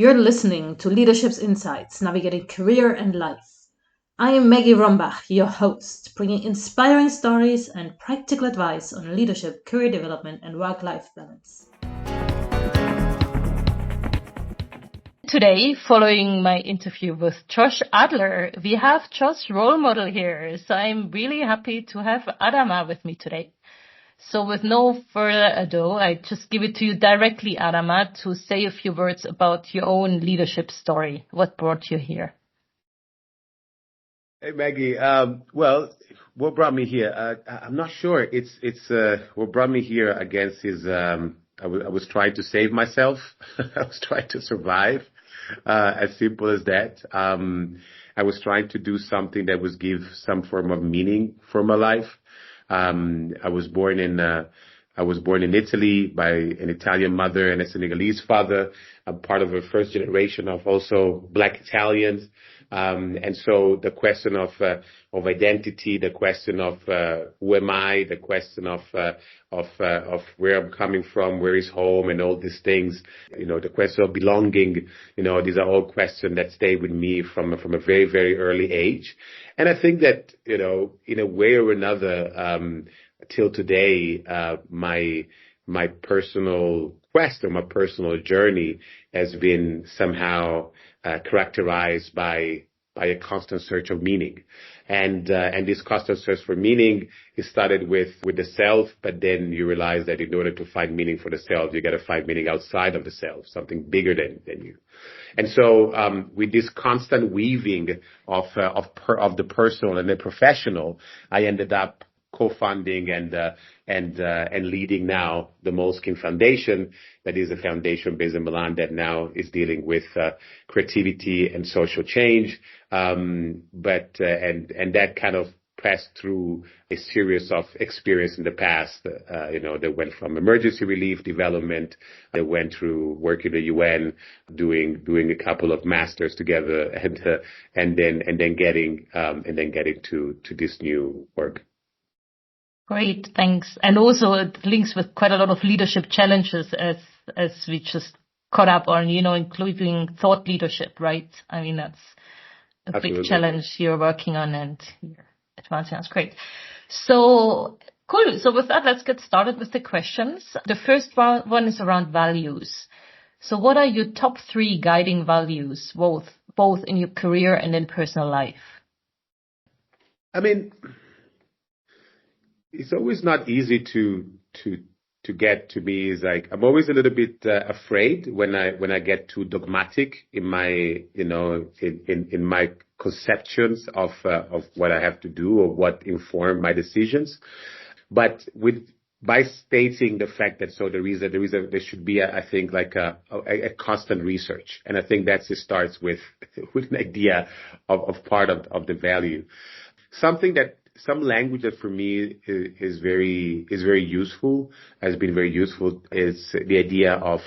You're listening to Leadership's Insights, Navigating Career and Life. I am Maggie Rombach, your host, bringing inspiring stories and practical advice on leadership, career development, and work-life balance. Today, following my interview with Josh Adler, we have Josh's role model here. So I'm really happy to have Adama with me today. So with no further ado, I just give it to you directly, Adama, to say a few words about your own leadership story. What brought you here? Hey, Maggie. Well, what brought me here? I'm not sure. What brought me here, I guess, is I was trying to save myself. I was trying to survive, as simple as that. I was trying to do something that would give some form of meaning for my life. I was born in Italy by an Italian mother and a Senegalese father. I'm part of a first generation of also Black Italians. And so the question of identity, the question of who am I, the question of where I'm coming from, where is home, and all these things, the question of belonging, these are all questions that stay with me from a very, very early age. And I think that, in a way or another, till today, my personal quest or my personal journey has been somehow characterized by a constant search of meaning. And this constant search for meaning is started with the self, but then you realize that in order to find meaning for the self, you got to find meaning outside of the self, something bigger than you. And so, with this constant weaving of the personal and the professional, I ended up co-funding and leading now the Moleskine Foundation, that is a foundation based in Milan that now is dealing with creativity and social change. But that kind of passed through a series of experience in the past, that went from emergency relief development, that went through work in the UN, doing a couple of masters together, and then getting to this new work. Great, thanks. And also it links with quite a lot of leadership challenges as we just caught up on, including thought leadership, right? I mean, that's a Absolutely. Big challenge you're working on and you're advancing. That's great. So cool. So with that, let's get started with the questions. The first one is around values. So what are your top 3 guiding values, both in your career and in personal life? I mean, it's always not easy to get to me. Is like I'm always a little bit afraid when I get too dogmatic in my in my conceptions of what I have to do or what inform my decisions. But by stating the fact that there should be I think like a constant research, and I think it starts with an idea of part of the value, some language that for me is very useful, has been very useful, is the idea of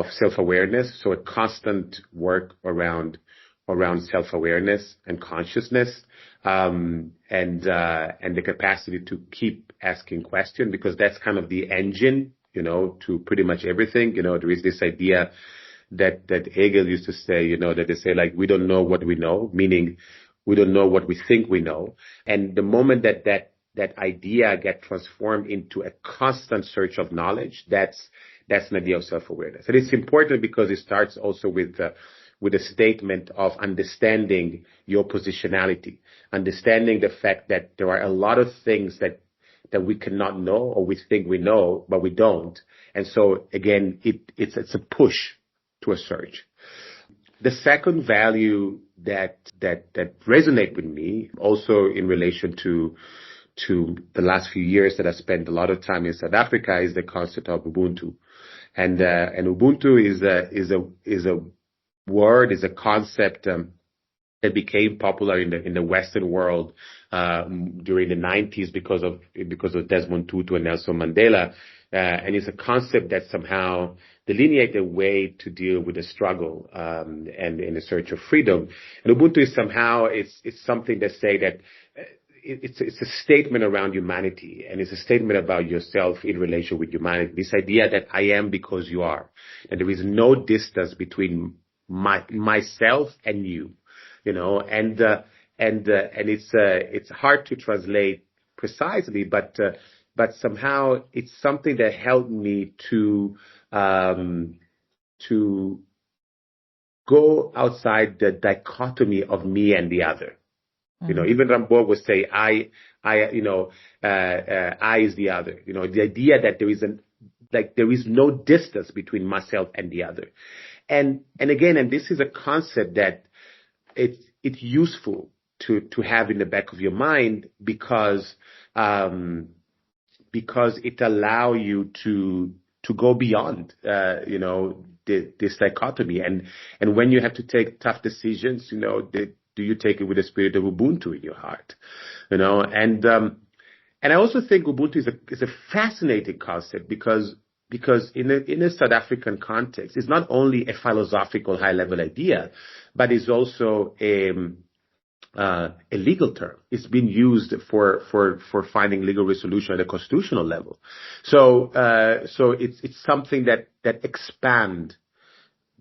self-awareness. So a constant work around self-awareness and consciousness, and the capacity to keep asking questions, because that's kind of the engine, to pretty much everything. There is this idea that Hegel used to say, that they say like, we don't know what we know, meaning we don't know what we think we know. And the moment that idea gets transformed into a constant search of knowledge, that's an idea of self-awareness. And it's important because it starts also with a statement of understanding your positionality, understanding the fact that there are a lot of things that we cannot know or we think we know, but we don't. And so again, it's a push to a search. The second value that resonate with me, also in relation to the last few years that I spent a lot of time in South Africa, is the concept of Ubuntu. And Ubuntu is a word, is a concept that became popular in the Western world during the 90s because of Desmond Tutu and Nelson Mandela. And it's a concept that somehow delineate a way to deal with the struggle and in the search of freedom. And Ubuntu is somehow it's something that say that it's a statement around humanity, and it's a statement about yourself in relation with humanity. This idea that I am because you are, and there is no distance between myself and you, and it's hard to translate precisely, but somehow it's something that helped me to go outside the dichotomy of me and the other. Even Rimbaud would say, I is the other. The idea that there is no distance between myself and the other. And this is a concept that it's useful to have in the back of your mind because it allow you to go beyond, this dichotomy. And when you have to take tough decisions, do you take it with the spirit of Ubuntu in your heart? And I also think Ubuntu is a fascinating concept because in a South African context, it's not only a philosophical high level idea, but it's also a legal term. It's been used for finding legal resolution at a constitutional level. So it's something that expand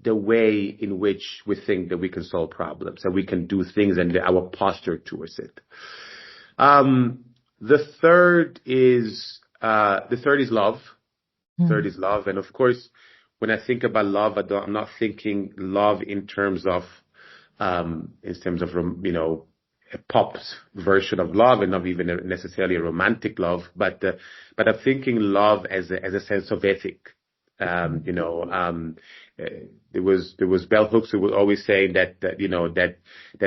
the way in which we think that we can solve problems and we can do things and our posture towards it. The third is love. Third is love. And of course, when I think about love, I'm not thinking love in terms of a pop version of love and not even necessarily a romantic love, but I'm thinking love as a sense of ethic. There was bell hooks who would always say that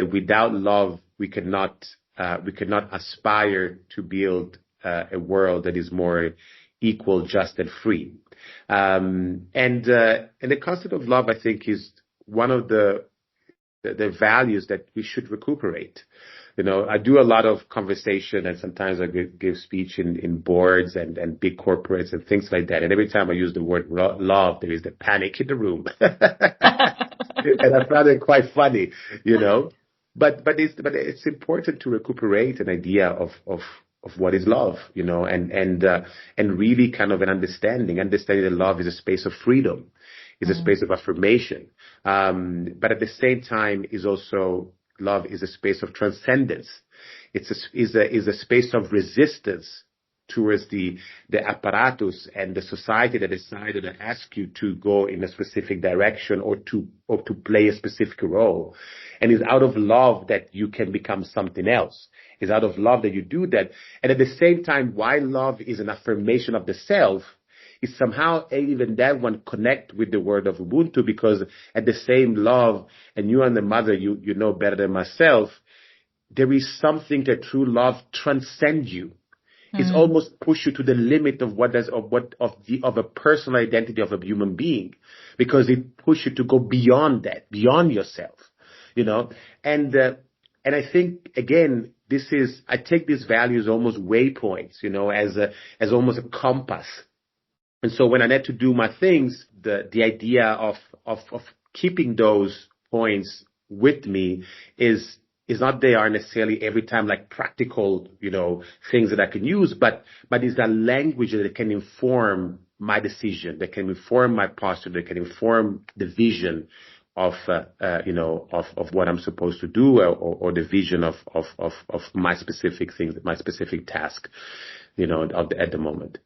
without love we cannot aspire to build a world that is more equal, just, and free. And the concept of love, I think, is one of the values that we should recuperate. I do a lot of conversation and sometimes I give speech in boards and big corporates and things like that. And every time I use the word love, there is the panic in the room. And I found it quite funny, But it's important to recuperate an idea of what is love, and really kind of an understanding that love is a space of freedom, is a space of affirmation. But at the same time love is a space of transcendence. Is a space of resistance towards the apparatus and the society that decided to ask you to go in a specific direction or to play a specific role. And it's out of love that you can become something else. It's out of love that you do that. And at the same time, while love is an affirmation of the self, is somehow even that one connect with the word of Ubuntu, because at the same love, and you and the mother, you know better than myself, there is something that true love transcends you. It's almost push you to the limit of of a personal identity of a human being, because it pushes you to go beyond that, beyond yourself, And I think again, I take these values almost waypoints, as almost a compass. And so when I had to do my things, the idea of keeping those points with me is not they are necessarily every time like practical, things that I can use, but is that language that can inform my decision, that can inform my posture, that can inform the vision of what I'm supposed to do, or the vision of my specific things, my specific task, at the moment.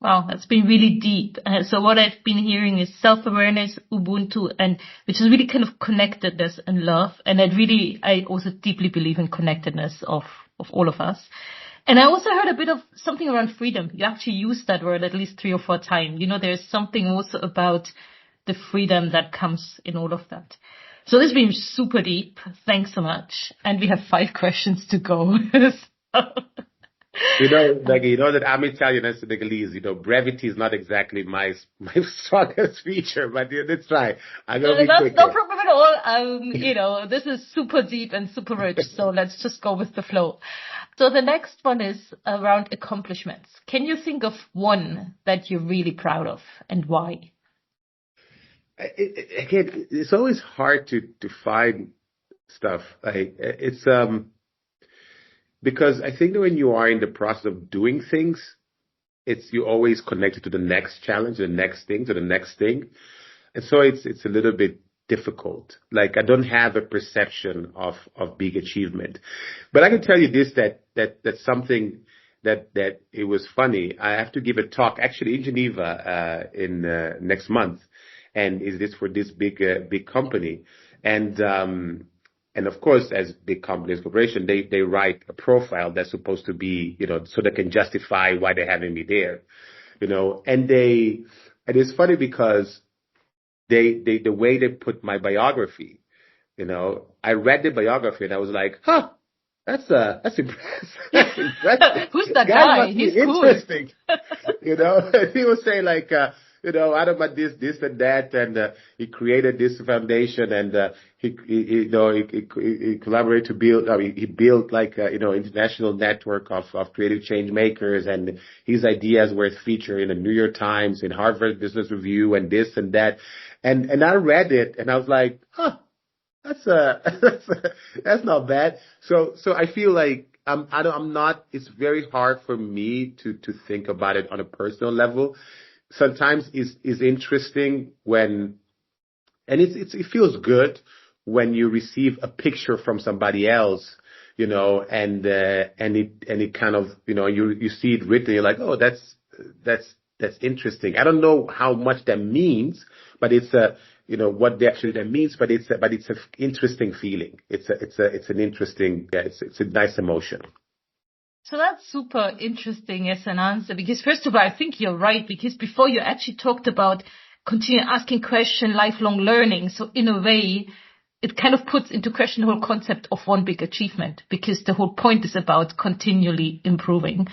Wow, that's been really deep. So what I've been hearing is self-awareness, Ubuntu, and which is really kind of connectedness and love. And I also deeply believe in connectedness of all of us. And I also heard a bit of something around freedom. You actually used that word at least 3 or 4 times. There's something also about the freedom that comes in all of that. So this has been super deep. Thanks so much. And we have 5 questions to go. That I'm Italian and Senegalese. Brevity is not exactly my strongest feature, but let's try. I'm gonna be quick. No problem at all. This is super deep and super rich, so let's just go with the flow. So the next one is around accomplishments. Can you think of one that you're really proud of, and why? Again, it's always hard to find stuff. Because I think that when you are in the process of doing things, you're always connected to the next challenge, the next thing, to the next thing. And so it's a little bit difficult. Like I don't have a perception of big achievement. But I can tell you this, that's something that it was funny. I have to give a talk actually in Geneva in next month, and is this for this big company, and of course, as big companies, corporation, they write a profile that's supposed to be, so they can justify why they're having me there, and it's funny because the way they put my biography, I read the biography and I was like, huh, that's impressive. That's impressive. Who's that guy? He's cool. Interesting. He was saying like, Adama this and that, and he created this foundation, and he collaborated to build. I mean, he built like international network of creative change makers, and his ideas were featured in the New York Times, in Harvard Business Review, and this and that, and I read it, and I was like, huh. That's not bad. So I feel like I'm not. It's very hard for me to think about it on a personal level. Sometimes it's interesting when, and it feels good when you receive a picture from somebody else, and it kind of, you see it written, you're like, oh, that's interesting. I don't know how much that means, but it's what actually that means, but it's an interesting feeling. It's an interesting, it's a nice emotion. So that's super interesting as an answer, because first of all, I think you're right, because before you actually talked about continue asking question, lifelong learning. So in a way, it kind of puts into question the whole concept of one big achievement, because the whole point is about continually improving.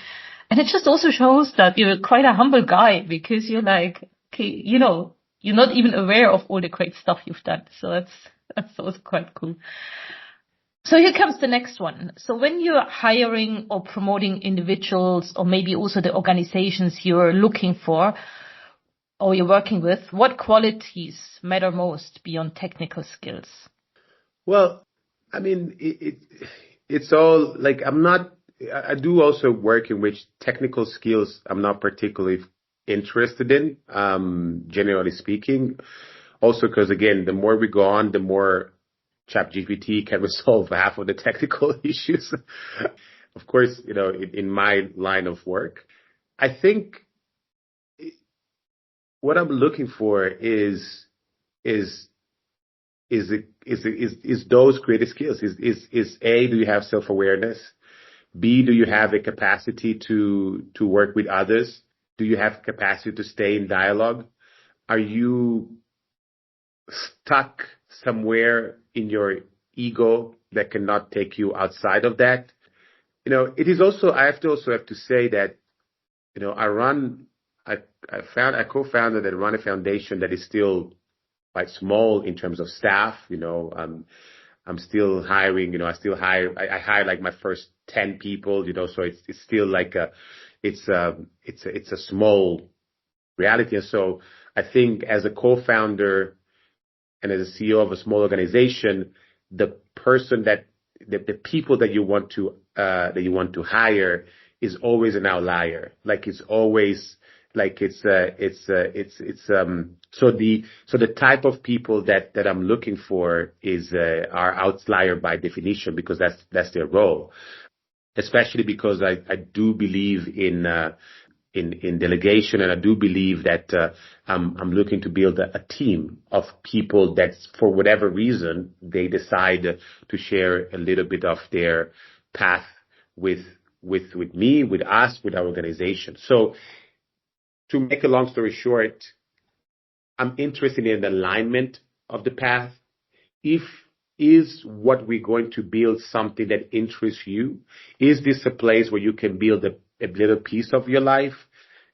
And it just also shows that you're quite a humble guy, because you're like, okay, you're not even aware of all the great stuff you've done. So that's also quite cool. So here comes the next one. So when you're hiring or promoting individuals, or maybe also the organizations you're looking for or you're working with, what qualities matter most beyond technical skills? Well, I mean, it's all like I do also work in which technical skills I'm not particularly interested in, generally speaking. Also, because again, the more we go on, the more ChatGPT can resolve half of the technical issues. Of course, in my line of work, I think what I'm looking for is those creative skills. Is A, do you have self-awareness? B, do you have a capacity to work with others? Do you have capacity to stay in dialogue? Are you stuck somewhere in your ego that cannot take you outside of that? It is also, I have to say that, I co-founded and run a foundation that is still quite small in terms of staff. I'm still hiring, I hire like my first 10 people, so it's still like it's a small reality. And so I think as a co-founder and as a CEO of a small organization, the person the people that you want to hire is always an outlier. Like it's always like so the type of people that I'm looking for are outlier by definition, because that's their role. Especially because I do believe in delegation, and I do believe that I'm looking to build a team of people that, for whatever reason, they decide to share a little bit of their path with me, with us, with our organization. So, to make a long story short, I'm interested in the alignment of the path. Is what we're going to build something that interests you? Is this a place where you can build a little piece of your life?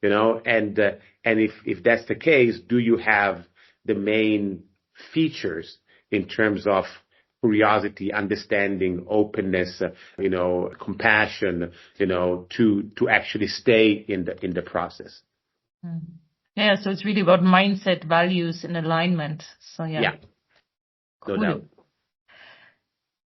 And if that's the case, do you have the main features in terms of curiosity, understanding, openness, compassion, to actually stay in the process? Yeah, so it's really about mindset, values, and alignment. So yeah. No doubt.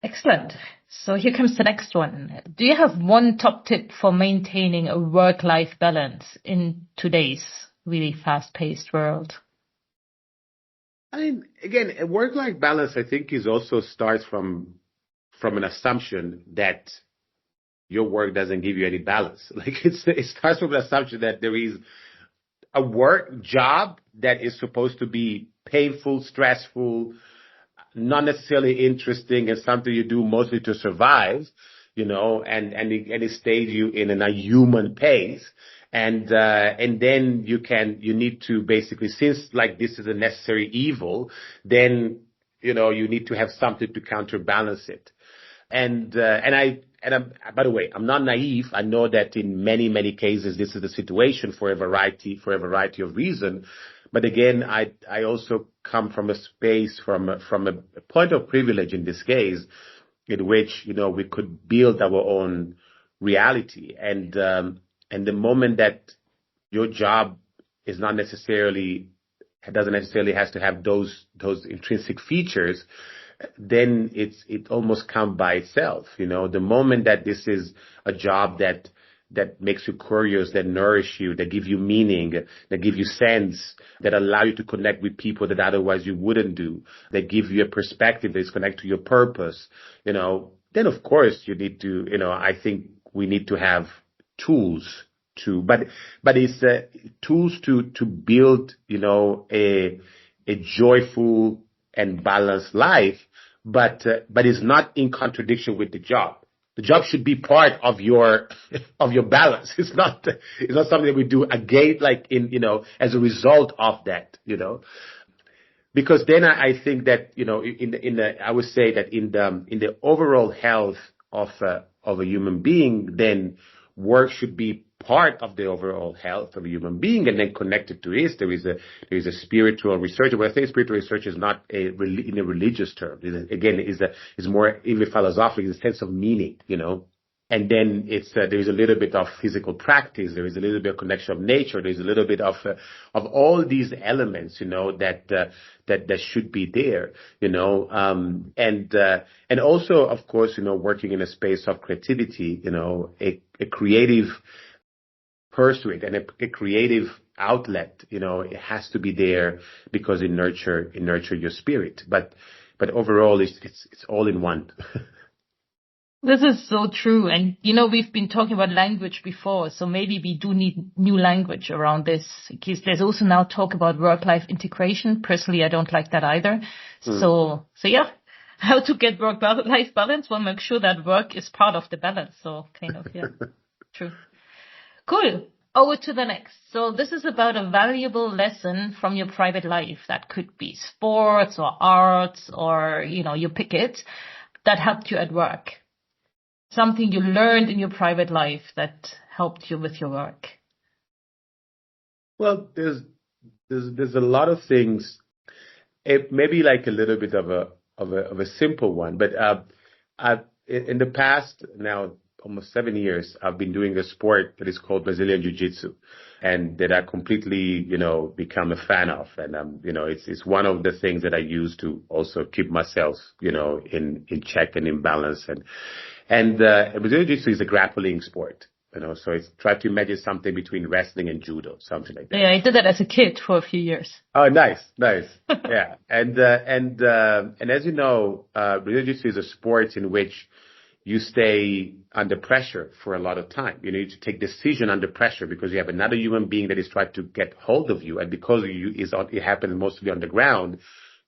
Excellent. So here comes the next one. Do you have one top tip for maintaining a work-life balance in today's really fast-paced world? I mean, again, a work-life balance, I think, is also starts from an assumption that your work doesn't give you any balance. Like it starts from an assumption that there is a work job that is supposed to be painful, stressful, not necessarily interesting, and something you do mostly to survive, and it stays you in a human pace. And then you need to basically, since like this is a necessary evil, then, you need to have something to counterbalance it. By the way, I'm not naive. I know that in many, many cases, this is the situation for a variety of reasons. But again, I also come from a space, from a point of privilege in this case, in which, we could build our own reality. And the moment that your job is not necessarily, doesn't necessarily has to have those intrinsic features, then it almost comes by itself. The moment that this is a job that makes you curious, that nourish you, that give you meaning, that give you sense, that allow you to connect with people that otherwise you wouldn't do, that give you a perspective that is connected to your purpose, then of course you need to, I think we need to have tools but it's tools to build, a joyful and balanced life, but it's not in contradiction with the job. The job should be part of your balance. It's not something that we do again, like as a result of that, because then I think that, I would say that in the overall health of a human being, then work should be part of the overall health of a human being, and then connected to it. There is a spiritual research. When I say spiritual research, is not in a religious term. Again, is more even philosophical, in the sense of meaning, And then there is a little bit of physical practice. There is a little bit of connection of nature. There is a little bit of all these elements, that should be there, and also, of course, working in a space of creativity, a creative pursuit and a creative outlet, it has to be there because it nurture your spirit. But overall, it's all in one. This is so true. And, we've been talking about language before, so maybe we do need new language around this, because there's also now talk about work-life integration. Personally, I don't like that either. So yeah, how to get work-life balance? Well, make sure that work is part of the balance. So kind of, yeah, true. Cool. Over to the next. So this is about a valuable lesson from your private life. That could be sports or arts or, you pick it, that helped you at work. Something you learned in your private life that helped you with your work. Well, there's a lot of things. It may be like a little bit of a simple one, but in the past now almost 7 years, I've been doing a sport that is called Brazilian jiu-jitsu, and that I completely become a fan of, and it's one of the things that I use to also keep myself in check and in balance, and Brazilian jiu-jitsu is a grappling sport. So it's try to imagine something between wrestling and judo, something like that. Yeah, I did that as a kid for a few years. Oh, nice. Yeah. And as you know, Brazilian jiu-jitsu is a sport in which you stay under pressure for a lot of time. You need to take decision under pressure because you have another human being that is trying to get hold of you. And because it happens mostly on the ground,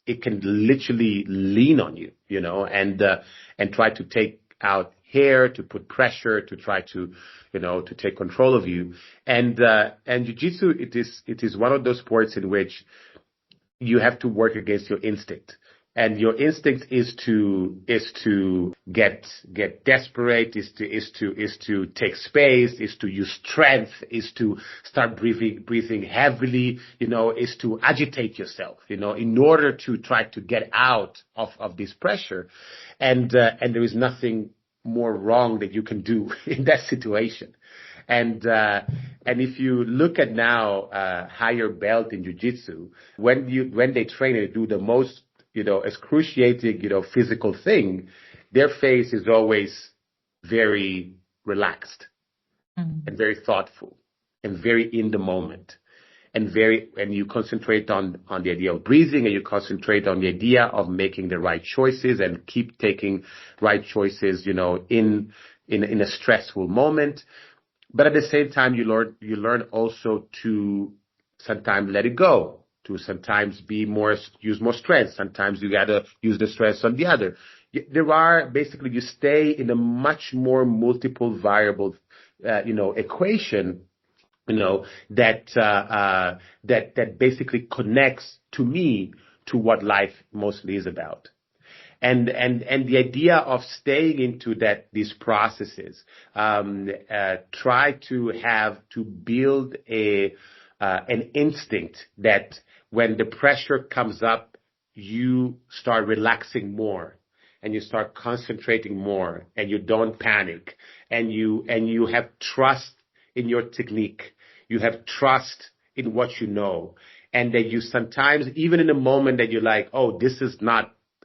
it can literally lean on you, and try to take out hair, to put pressure, to try to, to take control of you. And jiu-jitsu, it is one of those sports in which you have to work against your instinct. And your instinct is to get desperate, is to take space, is to use strength, is to start breathing heavily, is to agitate yourself, in order to try to get out of this pressure. And there is nothing more wrong that you can do in that situation. And if you look at now, higher belt in jiu-jitsu, when they train and do the most, excruciating, physical thing, their face is always very relaxed and very thoughtful and very in the moment. and you concentrate on the idea of breathing, and you concentrate on the idea of making the right choices and keep taking right choices, in a stressful moment. But at the same time, you learn also to sometimes let it go, to sometimes use more strength. Sometimes you gotta use the stress on the other. You stay in a much more multiple variable, equation, that basically connects to me to what life mostly is about. And the idea of staying into these processes, try to build an instinct that when the pressure comes up, you start relaxing more and you start concentrating more and you don't panic and you have trust in your technique. You have trust in what you know, and that you sometimes, even in a moment that you're like, oh,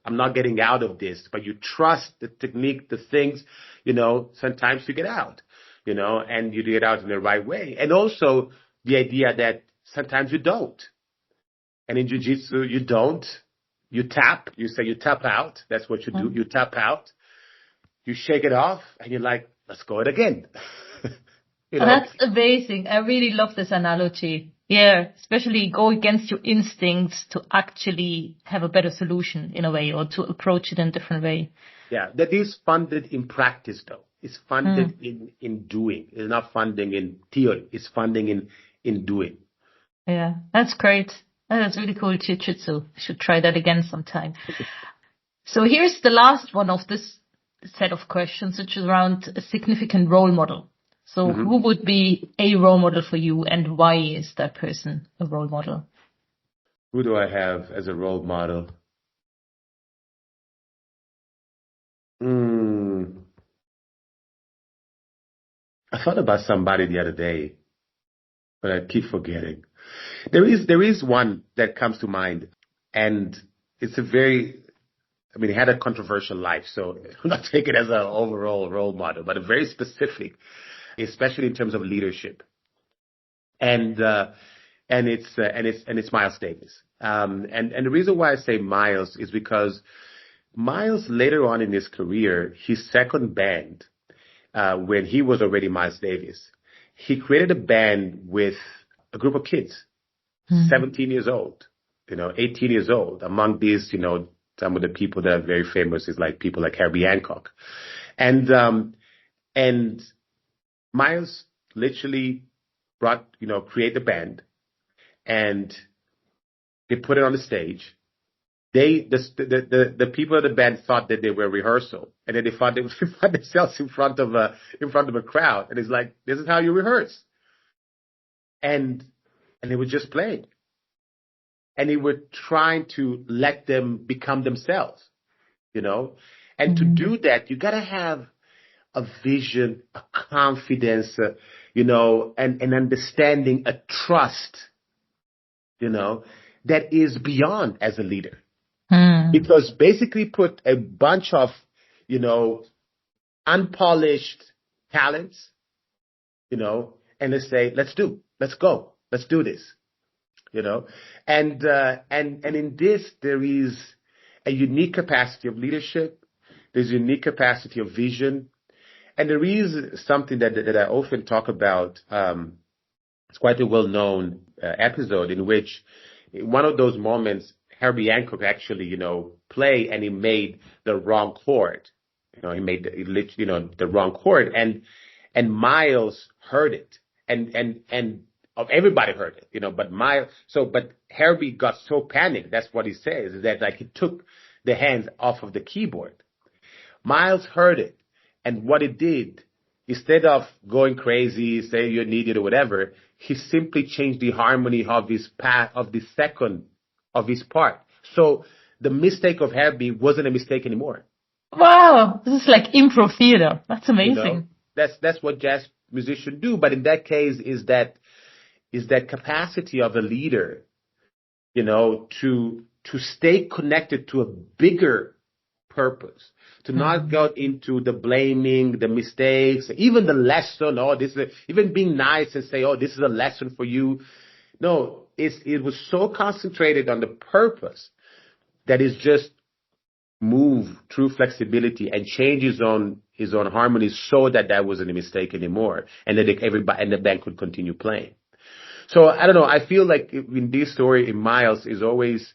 I'm not getting out of this, but you trust the technique, the things, sometimes you get out, and you get out in the right way. And also the idea that sometimes you don't. And in jiu-jitsu, you don't. You tap. You say you tap out. That's what you do. You tap out. You shake it off, and you're like, let's go it again. That's amazing. I really love this analogy. Yeah, especially go against your instincts to actually have a better solution in a way, or to approach it in a different way. Yeah, that is funded in practice, though. It's funded in doing. It's not funding in theory. It's funding in doing. Yeah, that's great. That's really cool, jiu-jitsu. I should try that again sometime. So here's the last one of this set of questions, which is around a significant role model. So who would be a role model for you, and why is that person a role model? Who do I have as a role model? I thought about somebody the other day, but I keep forgetting. There is one that comes to mind, and it's he had a controversial life, so I'm not taking it as an overall role model, but a very specific, especially in terms of leadership. And it's Miles Davis. And the reason why I say Miles is because Miles, later on in his career, his second band, when he was already Miles Davis, he created a band with a group of kids, 17 years old, 18 years old. Among these, some of the people that are very famous is like people like Herbie Hancock. And Miles literally create the band, and they put it on the stage. The people of the band thought that they were rehearsal, and then they found themselves in front of a crowd, and it's like, this is how you rehearse. And they were just playing, and they were trying to let them become themselves, and to do that, you gotta have a vision, a confidence, and understanding, a trust, that is beyond as a leader. Because basically put a bunch of, unpolished talents, and they say, let's go, let's do this, and in this, there is a unique capacity of leadership. There's a unique capacity of vision. And there is something that I often talk about. It's quite a well-known episode in which, in one of those moments, Herbie Hancock actually, played, and he made the wrong chord. He made the wrong chord, and Miles heard it, and everybody heard it, but Herbie got so panicked. That's what he says, is that he took the hands off of the keyboard. Miles heard it, and what it did, instead of going crazy, say you're needed or whatever, he simply changed the harmony of his second of his part. So the mistake of Herbie wasn't a mistake anymore. Wow, this is like improv theater. That's amazing. That's what jazz musicians do. But in that case, is that capacity of a leader, to stay connected to a bigger purpose, to not go into the blaming, the mistakes, even the lesson. Even being nice and say, oh, this is a lesson for you. No, it was so concentrated on the purpose that it's just move through flexibility and change his own harmony so that wasn't a mistake anymore, and that everybody and the band could continue playing. So I don't know. I feel like in this story, in Miles is always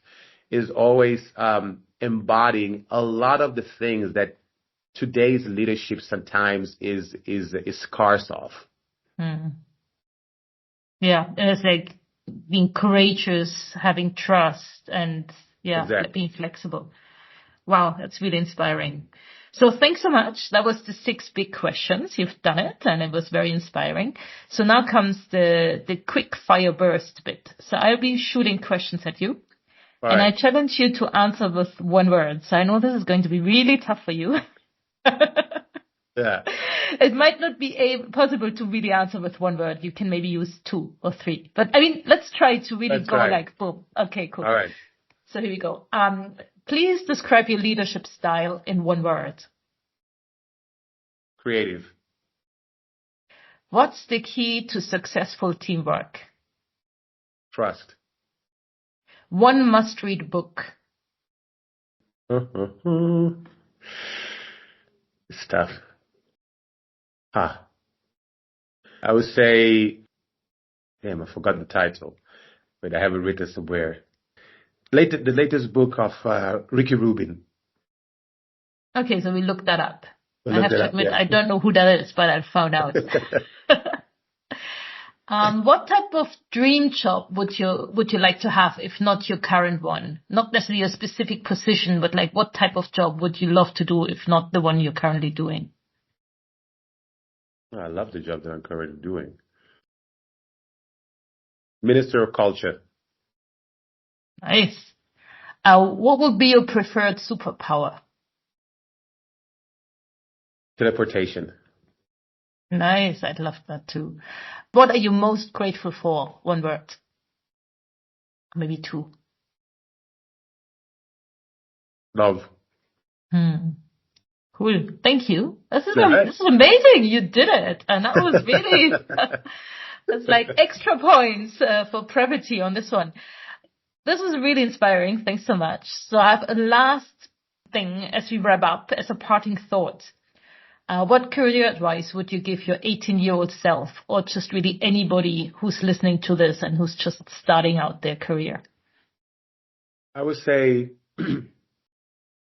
embodying a lot of the things that today's leadership sometimes is scarce of. Mm. Yeah, and it's like being courageous, having trust, and Exactly. being flexible. Wow, that's really inspiring. So thanks so much. That was the 6 big questions. You've done it, and it was very inspiring. So now comes the quick fire burst bit. So I'll be shooting questions at you, and I challenge you to answer with one word. So I know this is going to be really tough for you. Yeah. It might not be possible to really answer with one word. You can maybe use 2 or 3. But I mean, let's try to really go like boom. Okay, cool. All right. So here we go. Please describe your leadership style in one word. Creative. What's the key to successful teamwork? Trust. One must-read book. It's tough. I would say, damn, I forgot the title, but I have it written somewhere. The latest book of Ricky Rubin. Okay, so we looked that up. We'll I have to admit, I don't know who that is, but I found out. What type of dream job would you like to have, if not your current one? Not necessarily a specific position, but like what type of job would you love to do, if not the one you're currently doing? I love the job that I'm currently doing. Minister of Culture. Nice. What would be your preferred superpower? Teleportation. Nice. I'd love that too. What are you most grateful for? One word. Maybe 2. Love. Cool. Thank you. This is amazing. You did it. And that was really, it's like extra points for brevity on this one. This was really inspiring. Thanks so much. So I have a last thing as we wrap up, as a parting thought. What career advice would you give your 18-year-old self, or just really anybody who's listening to this and who's just starting out their career? I would say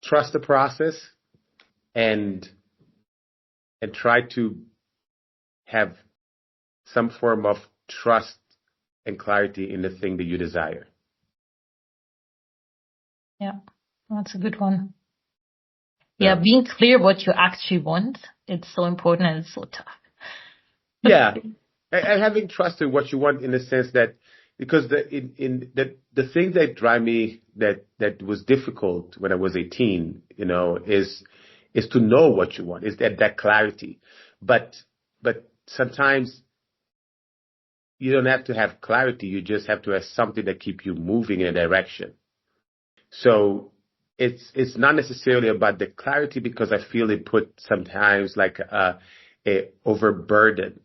trust the process and try to have some form of trust and clarity in the thing that you desire. Yeah, that's a good one. Yeah, being clear what you actually want, it's so important and it's so tough. Yeah, and having trust in what you want, in the sense that, because the thing that drive me, that was difficult when I was 18, is to know what you want, is that clarity. But sometimes you don't have to have clarity. You just have to have something that keep you moving in a direction. So it's not necessarily about the clarity, because I feel it put sometimes like a overburden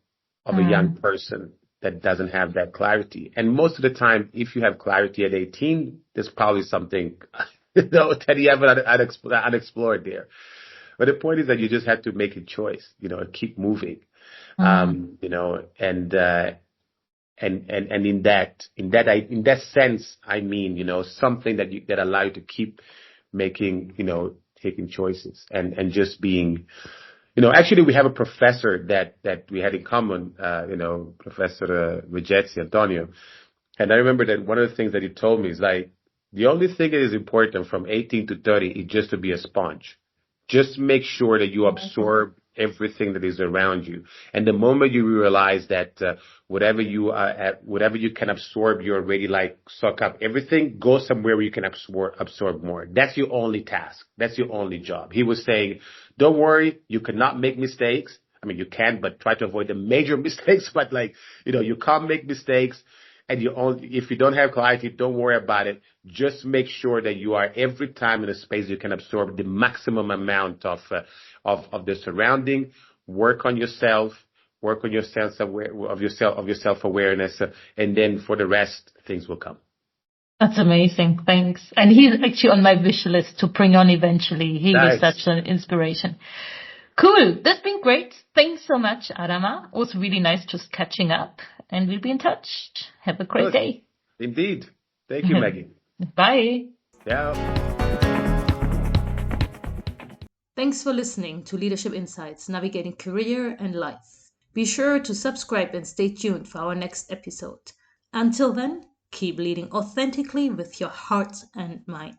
of a young person that doesn't have that clarity. And most of the time, if you have clarity at 18, there's probably something that you haven't unexplored there. But the point is that you just have to make a choice, and keep moving, and in that sense, I mean, something that allow you to keep making, taking choices and just being, actually we have a professor that we had in common, Professor Rigetzi, Antonio. And I remember that one of the things that he told me is like, the only thing that is important from 18 to 30 is just to be a sponge. Just make sure that you absorb everything that is around you. And the moment you realize that whatever you can absorb, you already like suck up everything, go somewhere where you can absorb more. That's your only task. That's your only job. He was saying, don't worry, you cannot make mistakes. I mean, you can, but try to avoid the major mistakes. But you can't make mistakes. And if you don't have clarity, don't worry about it. Just make sure that you are every time in a space you can absorb the maximum amount of the surrounding. Work on yourself, work on your self awareness, and then for the rest, things will come. That's amazing. Thanks. And he's actually on my wish list to bring on eventually. He was such an inspiration. Cool. That's been great. Thanks so much, Adama. Also really nice just catching up, and we'll be in touch. Have a great day. Indeed. Thank you, Maggie. Bye. Yeah. Thanks for listening to Leadership Insights, Navigating Career and Life. Be sure to subscribe and stay tuned for our next episode. Until then, keep leading authentically with your heart and mind.